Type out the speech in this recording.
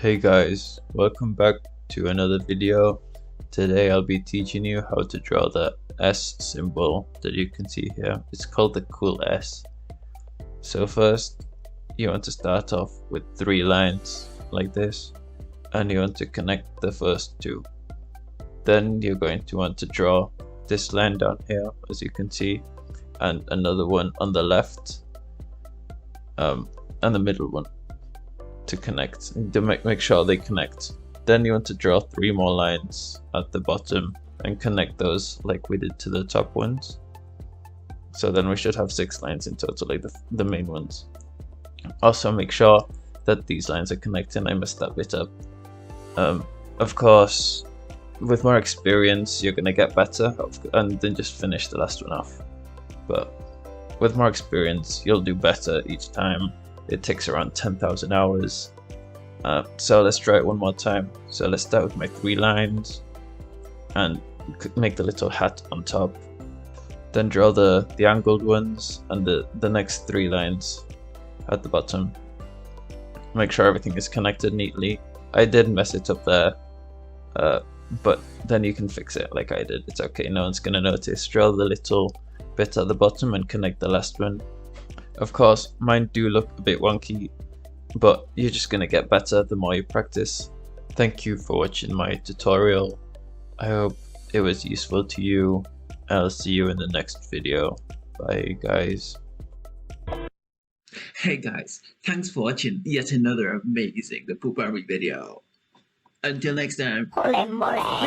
Hey guys, welcome back to another video. Today I'll be teaching you how to draw the S symbol that you can see here. It's called the cool S. So first you want to start off with 3 lines like this, and you want to connect the first 2. Then you're going to want to draw this line down here, as you can see, and another one on the left, and the middle one to connect, to make sure they connect. Then you want to draw 3 more lines at the bottom and connect those like we did to the top ones. So then we should have 6 lines in total, like the main ones. Also make sure that these lines are connecting. I messed that bit up. Of course, with more experience you're gonna get better and then just finish the last one off. But with more experience you'll do better each time. It takes around 10,000 hours. So let's try it one more time. So let's start with my 3 lines and make the little hat on top. Then draw the angled ones and the next 3 lines at the bottom. Make sure everything is connected neatly. I did mess it up there, but then you can fix it like I did. It's okay, no one's gonna notice. Draw the little bit at the bottom and connect the last one. Of course, mine do look a bit wonky, but you're just gonna get better the more you practice. Thank you for watching my tutorial. I hope it was useful to you. I'll see you in the next video. Bye guys. Hey guys, thanks for watching yet another amazing The Poop Army video. Until next time.